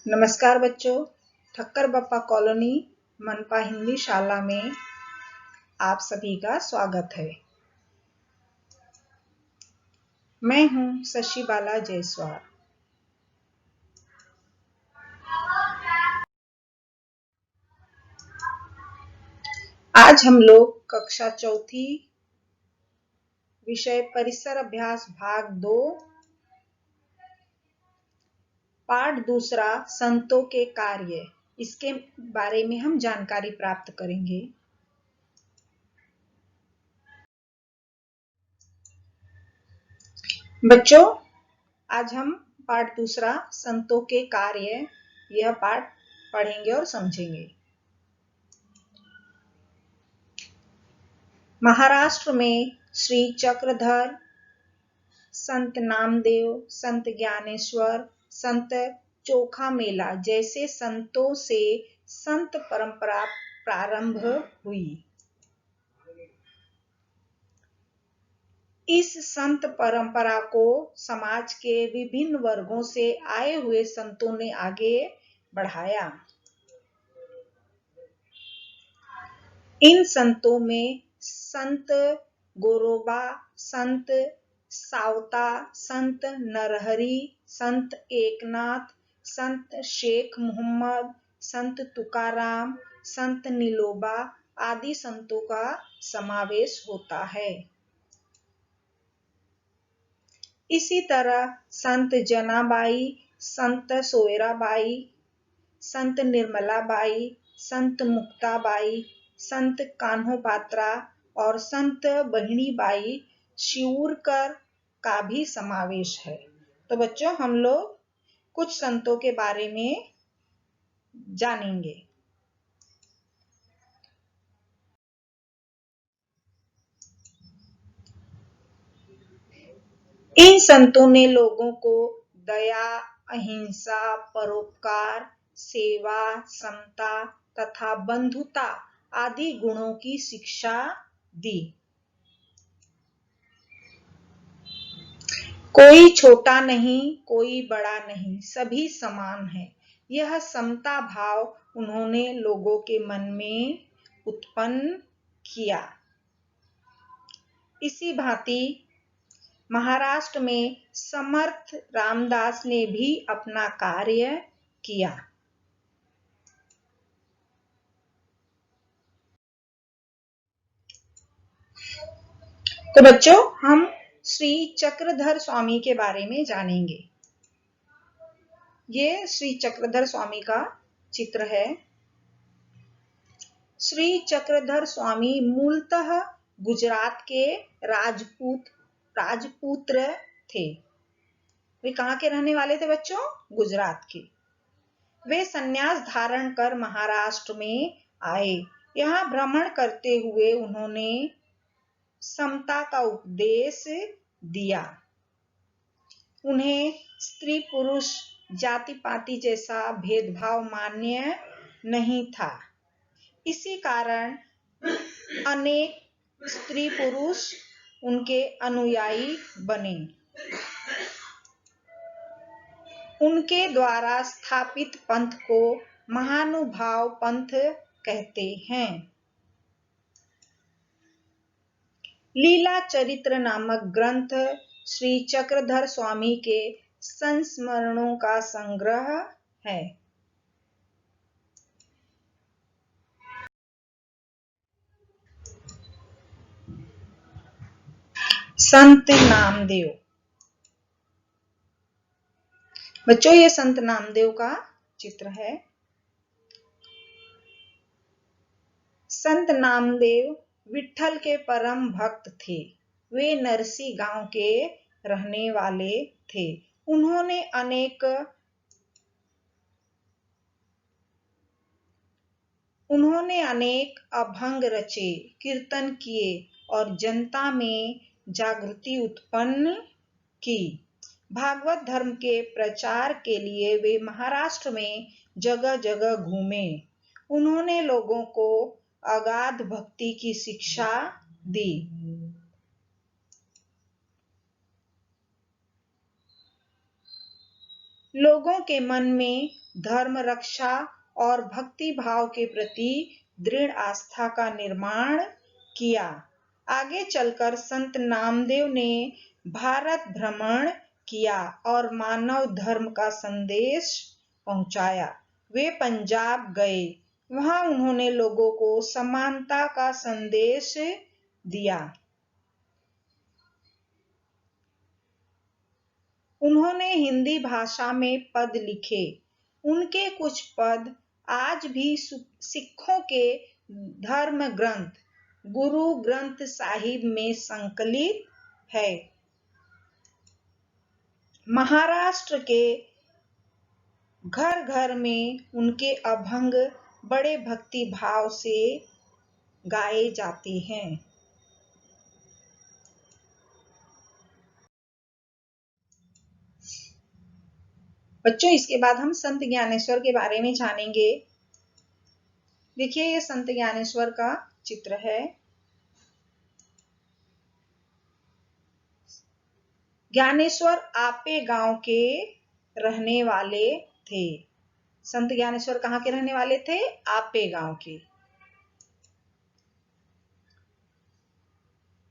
नमस्कार बच्चों, ठक्कर बप्पा कॉलोनी मनपा हिंदी शाला में आप सभी का स्वागत है। मैं हूं शशि बाला जायसवाल। आज हम लोग कक्षा चौथी विषय परिसर अभ्यास भाग 2 पाठ दूसरा संतों के कार्य, इसके बारे में हम जानकारी प्राप्त करेंगे। बच्चों, आज हम पाठ दूसरा संतों के कार्य यह पाठ पढ़ेंगे और समझेंगे। महाराष्ट्र में श्री चक्रधर, संत नामदेव, संत ज्ञानेश्वर, संत चोखा मेला जैसे संतों से संत परंपरा प्रारंभ हुई। इस संत परंपरा को समाज के विभिन्न वर्गों से आए हुए संतों ने आगे बढ़ाया। इन संतों में संत गोरोबा, संत सावता, संत नरहरि, संत एकनाथ, संत शेख मोहम्मद, संत तुकाराम, संत नीलोबा आदि संतों का समावेश होता है। इसी तरह संत जनाबाई, संत सोयराबाई, संत निर्मलाबाई, संत मुक्ताबाई, संत कान्होपात्रा और संत बहिणीबाई शिवूरकर का भी समावेश है। तो बच्चों, हम लोग कुछ संतों के बारे में जानेंगे। इन संतों ने लोगों को दया, अहिंसा, परोपकार, सेवा, समता तथा बंधुता आदि गुणों की शिक्षा दी। कोई छोटा नहीं, कोई बड़ा नहीं, सभी समान है। यह समता भाव उन्होंने लोगों के मन में उत्पन्न किया। इसी भांति महाराष्ट्र में समर्थ रामदास ने भी अपना कार्य किया। तो बच्चों, हम श्री चक्रधर स्वामी के बारे में जानेंगे। ये श्री चक्रधर स्वामी का चित्र है। श्री चक्रधर स्वामी मूलतः गुजरात के राजपुत्र थे। वे कहाँ के रहने वाले थे बच्चों? गुजरात के। वे संन्यास धारण कर महाराष्ट्र में आए। यहाँ भ्रमण करते हुए उन्होंने समता का उपदेश दिया। उन्हें स्त्री पुरुष जाति पाति जैसा भेदभाव मान्य नहीं था। इसी कारण अनेक स्त्री पुरुष उनके अनुयायी बने। उनके द्वारा स्थापित पंथ को महानुभाव पंथ कहते हैं। लीला चरित्र नामक ग्रंथ श्री चक्रधर स्वामी के संस्मरणों का संग्रह है। संत नामदेव। बच्चों, ये संत नामदेव का चित्र है। संत नामदेव विठ्ठल के परम भक्त थे। वे नरसी गांव के रहने वाले थे। उन्होंने अनेक अभंग रचे, कीर्तन किए और जनता में जागृति उत्पन्न की। भागवत धर्म के प्रचार के लिए वे महाराष्ट्र में जगह जगह घूमे। उन्होंने लोगों को अगाध भक्ति की शिक्षा दी। लोगों के मन में धर्म रक्षा और भक्ति भाव के प्रति दृढ़ आस्था का निर्माण किया। आगे चलकर संत नामदेव ने भारत भ्रमण किया और मानव धर्म का संदेश पहुंचाया। वे पंजाब गए, वहां उन्होंने लोगों को समानता का संदेश दिया। उन्होंने हिंदी भाषा में पद लिखे। उनके कुछ पद आज भी सिखों के धर्म ग्रंथ गुरु ग्रंथ साहिब में संकलित है। महाराष्ट्र के घर घर में उनके अभंग बड़े भक्ति भाव से गाए जाते हैं। बच्चों, इसके बाद हम संत ज्ञानेश्वर के बारे में जानेंगे। देखिए, ये संत ज्ञानेश्वर का चित्र है। ज्ञानेश्वर आपे गांव के रहने वाले थे। संत ज्ञानेश्वर कहाँ के रहने वाले थे? आपे गांव के।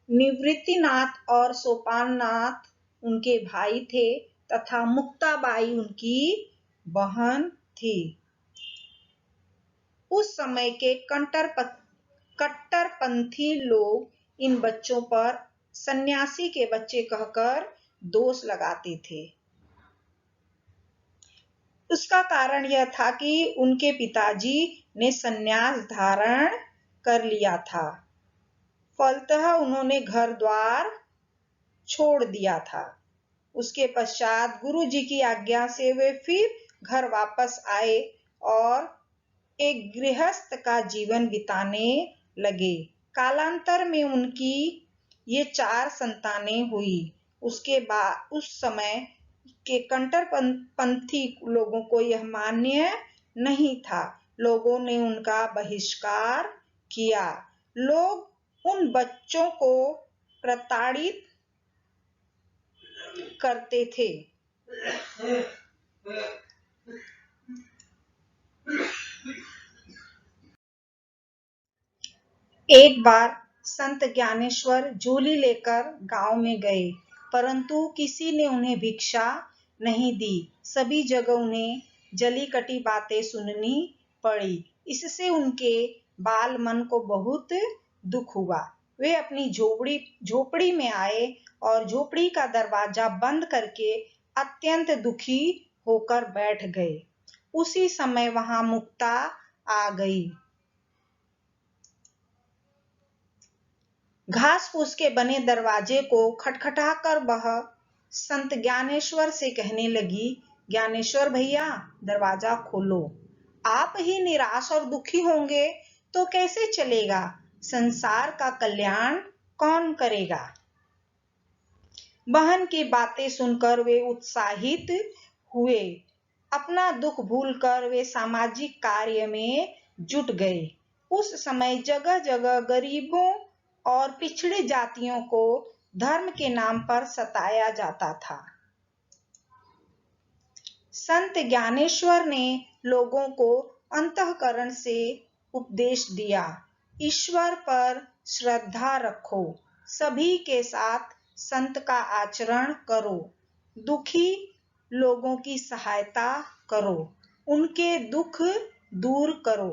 निवृत्तिनाथ और सोपाननाथ उनके भाई थे तथा मुक्ताबाई उनकी बहन थी। उस समय के कट्टरपंथी लोग इन बच्चों पर सन्यासी के बच्चे कहकर दोष लगाते थे। उसका कारण यह था कि उनके पिताजी ने सन्यास धारण कर लिया था, फलतः उन्होंने घर द्वार छोड़ दिया था। उसके पश्चात गुरु जी की आज्ञा से वे फिर घर वापस आए और एक गृहस्थ का जीवन बिताने लगे। कालांतर में उनकी ये 4 संतानें हुई। उसके बाद उस समय के कट्टरपंथी लोगों को यह मान्य नहीं था। लोगों ने उनका बहिष्कार किया। लोग उन बच्चों को प्रताड़ित करते थे। एक बार संत ज्ञानेश्वर झोली लेकर गांव में गए, परंतु किसी ने उन्हें भिक्षा नहीं दी। सभी जगह उन्हें जली कटी बातें सुननी पड़ी। इससे उनके बाल मन को बहुत दुख हुआ। वे अपनी झोपड़ी में आए और झोपड़ी का दरवाजा बंद करके अत्यंत दुखी होकर बैठ गए। उसी समय वहां मुक्ता आ गई। घास फूस के बने दरवाजे को खटखटाकर वह संत ज्ञानेश्वर से कहने लगी, ज्ञानेश्वर भैया, दरवाजा खोलो। आप ही निराश और दुखी होंगे तो कैसे चलेगा? संसार का कल्याण कौन करेगा? बहन की बातें सुनकर वे उत्साहित हुए। अपना दुख भूलकर वे सामाजिक कार्य में जुट गए। उस समय जगह जगह गरीबों और पिछड़ी जातियों को धर्म के नाम पर सताया जाता था। संत ज्ञानेश्वर ने लोगों को अंतःकरण से उपदेश दिया, ईश्वर पर श्रद्धा रखो, सभी के साथ संत का आचरण करो, दुखी लोगों की सहायता करो, उनके दुख दूर करो।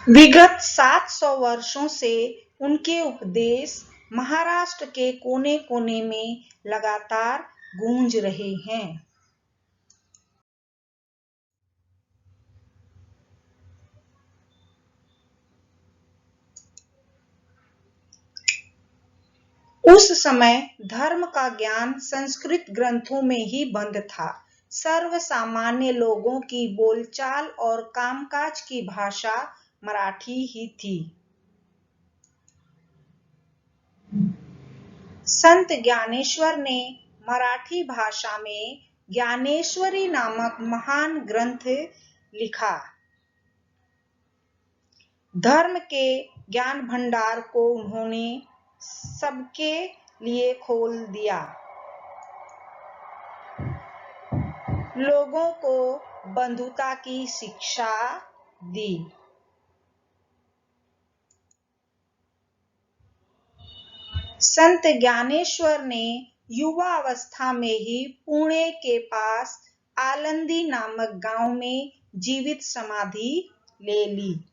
विगत 700 वर्षों से उनके उपदेश महाराष्ट्र के कोने कोने में लगातार गूंज रहे हैं। उस समय धर्म का ज्ञान संस्कृत ग्रंथों में ही बंद था। सर्व सामान्य लोगों की बोलचाल और कामकाज की भाषा मराठी ही थी। संत ज्ञानेश्वर ने मराठी भाषा में ज्ञानेश्वरी नामक महान ग्रंथ लिखा। धर्म के ज्ञान भंडार को उन्होंने सबके लिए खोल दिया। लोगों को बंधुता की शिक्षा दी। संत ज्ञानेश्वर ने युवा अवस्था में ही पुणे के पास आलंदी नामक गांव में जीवित समाधि ले ली।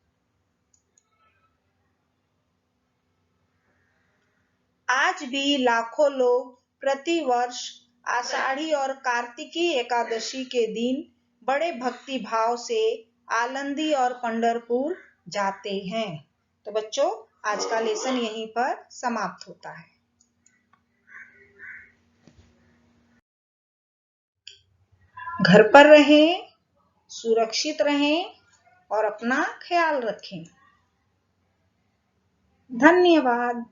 आज भी लाखों लोग प्रतिवर्ष आषाढ़ी और कार्तिकी एकादशी के दिन बड़े भक्ति भाव से आलंदी और पंढरपुर जाते हैं। तो बच्चों, आज का लेसन यहीं पर समाप्त होता है। घर पर रहें, सुरक्षित रहें और अपना ख्याल रखें। धन्यवाद।